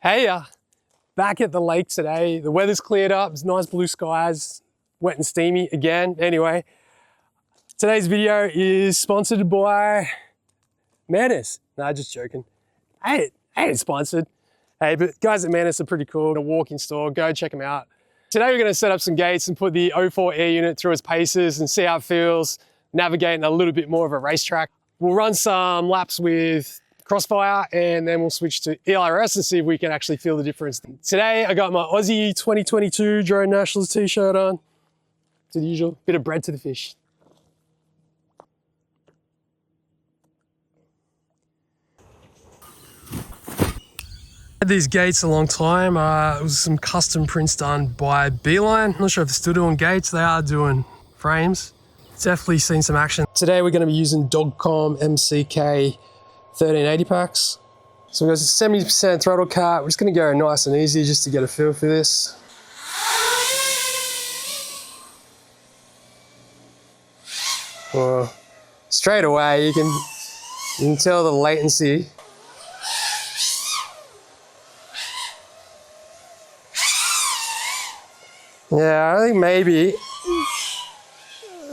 Hey, back at the lake today. The weather's cleared up, it's nice blue skies, wet and steamy again. Anyway, today's video is sponsored by Manus. Nah, just joking. I ain't sponsored. Hey, but guys at Manus are pretty cool. A walk-in store, go check them out. Today we're gonna set up some gates and put the O4 Air Unit through its paces and see how it feels, navigating a little bit more of a racetrack. We'll run some laps with Crossfire and then we'll switch to ELRS and see if we can actually feel the difference. Today I got my Aussie 2022 Drone Nationals t-shirt on. To the usual, bit of bread to the fish. Had these gates a long time. It was some custom prints done by Beeline. Not sure if they're still doing gates. They are doing frames. Definitely seen some action. Today we're going to be using Dogcom MCK 1380 packs. So we've got a 70% throttle cap. We're just going to go nice and easy just to get a feel for this. Well, straight away you can tell the latency. Yeah, I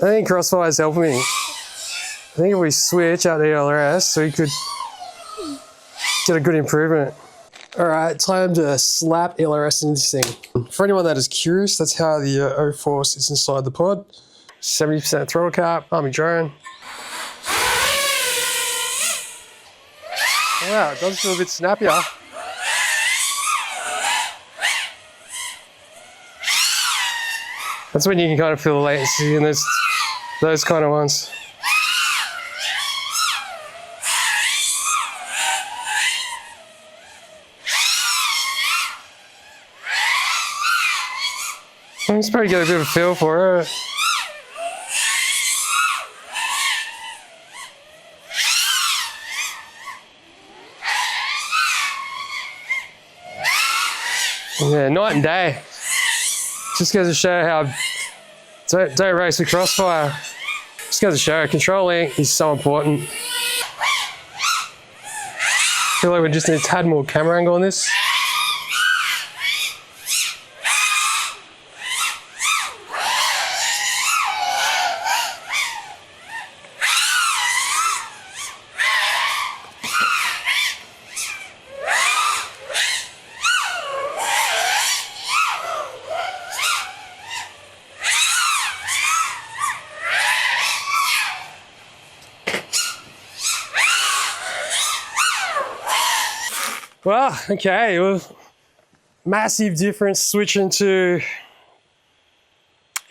think Crossfire is helping me. I think if we switch out the ELRS, we could get a good improvement. All right, time to slap ELRS into this thing. For anyone that is curious, that's how the O4 sits inside the pod. 70% throttle cap, army drone. Wow, it does feel a bit snappier. That's when you can kind of feel the latency in those kind of ones. I'm just probably get a bit of a feel for it. Yeah, night and day. Just goes to show how don't race with Crossfire. Just goes to show controlling is so important. I feel like we just need a tad more camera angle on this. Well, okay, well, massive difference switching to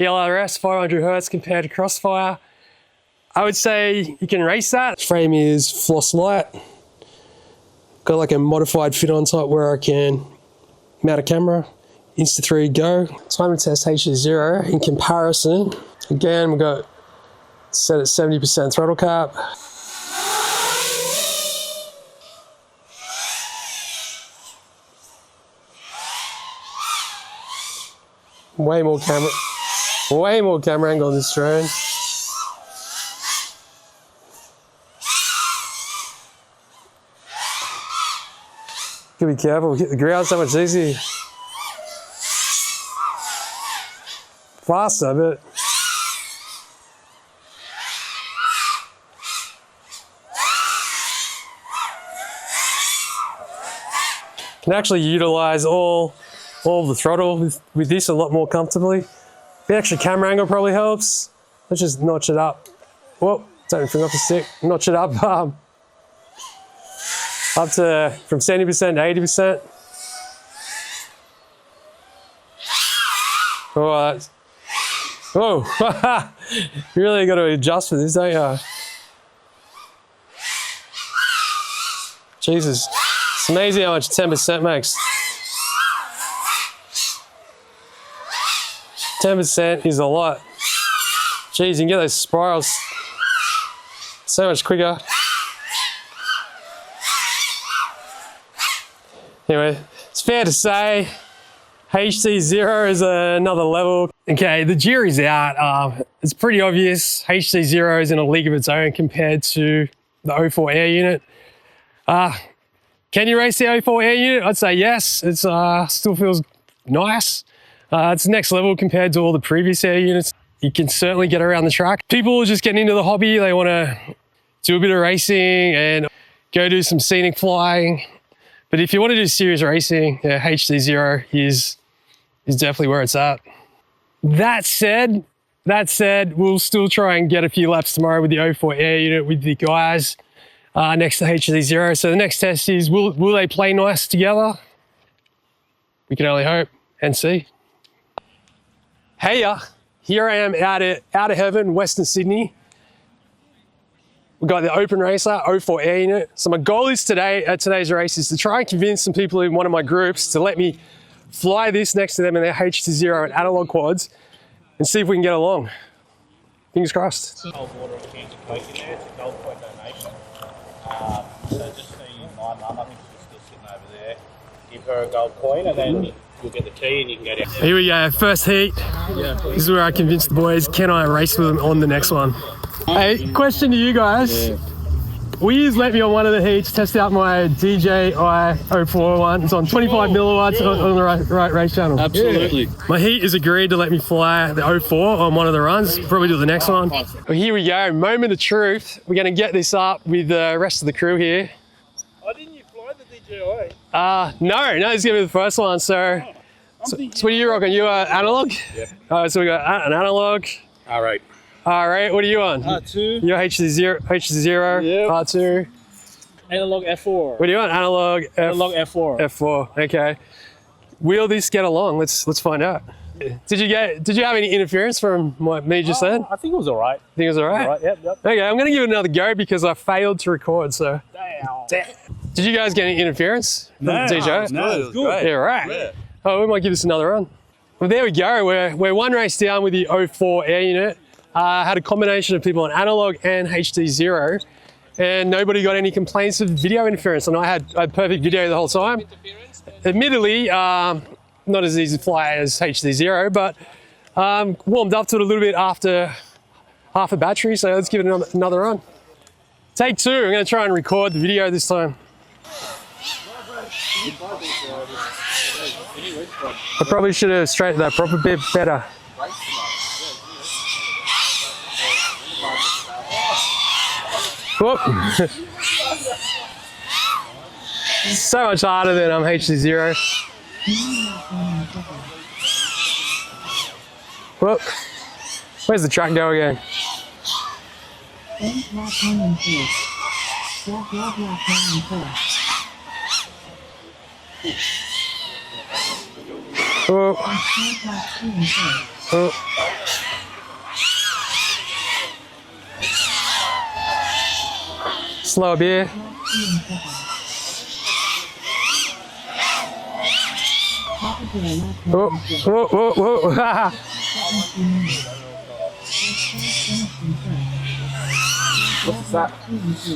ELRS 500 Hertz compared to Crossfire. I would say you can race that. Frame is floss light. Got like a modified fit on top where I can mount a camera. Insta3 go. Time to test HDZero in comparison. Again, we've got set at 70% throttle cap. Way more camera angle on this drone. Gotta be careful, hit the ground so much easier. Faster, but can actually utilize all of the throttle with this a lot more comfortably. The extra camera angle probably helps. Let's just notch it up. Whoa, don't bring off the stick. Notch it up to from 70% to 80%. Oh, whoa, you really got to adjust for this, don't you? Jesus, it's amazing how much 10% makes. 10% is a lot. Jeez, you can get those spirals so much quicker. Anyway, it's fair to say HDZero is another level. Okay, the jury's out. It's pretty obvious HDZero is in a league of its own compared to the O4 Air Unit. Can you race the O4 Air Unit? I'd say yes. It's still feels nice. It's next level compared to all the previous Air Units. You can certainly get around the track. People are just getting into the hobby. They want to do a bit of racing and go do some scenic flying. But if you want to do serious racing, yeah, HDZero is definitely where it's at. That said, we'll still try and get a few laps tomorrow with the O4 Air Unit with the guys next to HDZero. So the next test is, will they play nice together? We can only hope and see. Hey, here I am out of heaven, Western Sydney. We've got the Open Racer O4 Air Unit. So my goal is at today's race is to try and convince some people in one of my groups to let me fly this next to them in their HDZero and analog quads and see if we can get along. Fingers crossed. Cold water and cans of Coke in there. It's a gold coin donation. So just so you mind, Mum, I think she's still sitting over there. Give her a gold coin and then you'll get the key and you can go down. Here we go, first heat. Yeah. This is where I convinced the boys, can I race with them on the next one? Hey, question to you guys. Yeah. Will you let me on one of the heats, test out my DJI O4 one? It's on 25 milliwatts on the right race channel. Absolutely. Yeah. My heat has agreed to let me fly the O4 on one of the runs. Probably do the next one. Well, here we go, moment of truth. We're gonna get this up with the rest of the crew here. Oh, didn't you fly the DJI? No, this is gonna be the first one. So what are you rocking? You analog? Yep. So we got an analog. All right. All right, what are you on? R2. You're HDZero, Yep. R2. Analog F4. What are you on? Analog F4. F4, okay. Will this get along? Let's find out. Did you have any interference from what me just said? I think it was all right. Think it was all right? Yep. Okay, I'm gonna give it another go because I failed to record, so. Damn. Did you guys get any interference from the DJI? No, it was good. Yeah, right. Yeah. Oh, we might give this another run. Well, there we go. We're one race down with the O4 Air Unit. Had a combination of people on analog and HDZero, and nobody got any complaints of video interference, and I had perfect video the whole time. Admittedly, not as easy to fly as HDZero, but warmed up to it a little bit after half a battery, so let's give it another run. Take two, I'm going to try and record the video this time. I probably should have straightened that prop a bit better. Whoop. So much harder than HDZero. Whoop. Where's the track go again? Whoop. Whoop. Slow a bit. Whoa, whoa, whoa, whoa. What's that? It's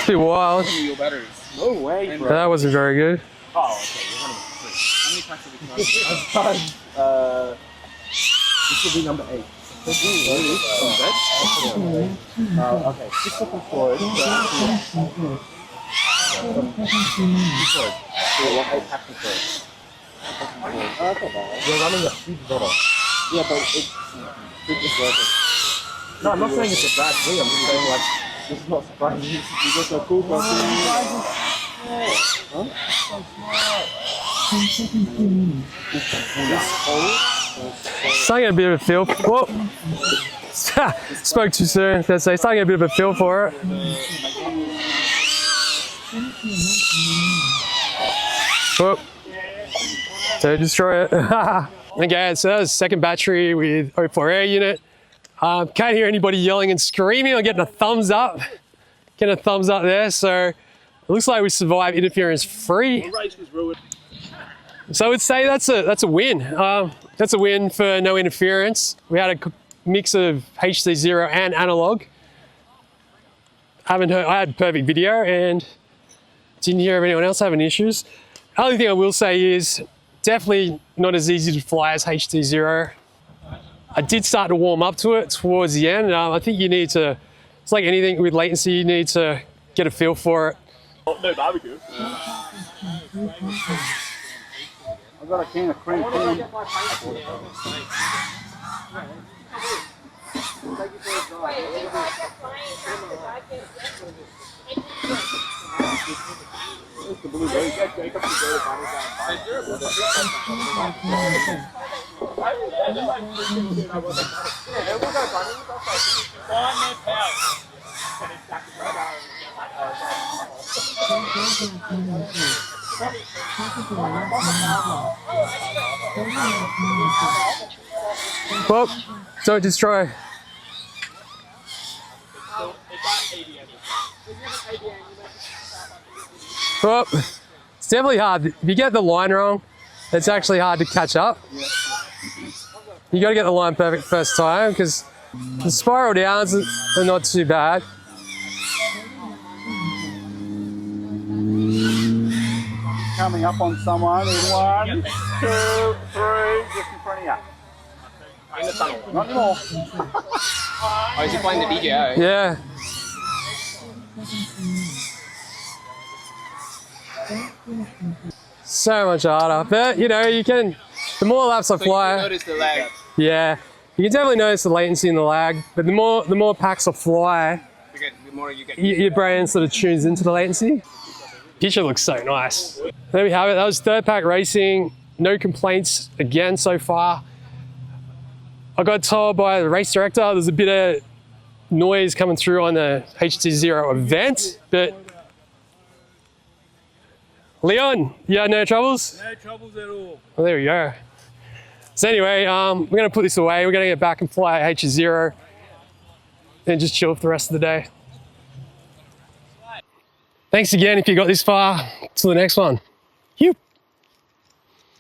a bit wild. No way, bro. That wasn't very good. Oh, okay. How many packs have we done? This will be number 8. Okay, 6 seconds forward. You're running a speed bottle. Yeah, but it's worth it. No, I'm not saying it's a bad thing. I'm just saying, like, this is not surprising. You got so cool, bro. Huh? Starting to get a bit of a feel. Whoa! Spoke too soon. That's starting to get a bit of a feel for it. Whoop! So destroy it. Okay, so that was second battery with O4 Air Unit. Can't hear anybody yelling and screaming. I'm getting a thumbs up. Getting a thumbs up there. So it looks like we survived interference free. So I would say that's a win. That's a win for no interference. We had a mix of HDZero and analog. I had perfect video and didn't hear of anyone else having issues. The only thing I will say is definitely not as easy to fly as HDZero. I did start to warm up to it towards the end. I think you need to, it's like anything with latency, you need to get a feel for it. Oh, no barbecue. I've got a can of cream. Well, don't destroy. Well, it's definitely hard. If you get the line wrong, it's actually hard to catch up. You got to get the line perfect first time because the spiral downs are not too bad. Coming up on someone in 1, 2, 3, just in front of you. In the tunnel. Not anymore. Oh, is he playing the DJI? Yeah. So much harder, but you know, you can, the more laps I fly. You notice the lag. Yeah, you can definitely notice the latency and the lag, but the more packs I fly, The more you get. your brain sort of tunes into the latency. Picture looks so nice. There we have it. That was third pack racing. No complaints again so far. I got told by the race director there's a bit of noise coming through on the HDZero event, but Leon, you had no troubles? No troubles at all. Well, there we go. So anyway, we're gonna put this away. We're gonna get back and fly HDZero and just chill for the rest of the day. Thanks again if you got this far. Till the next one. You.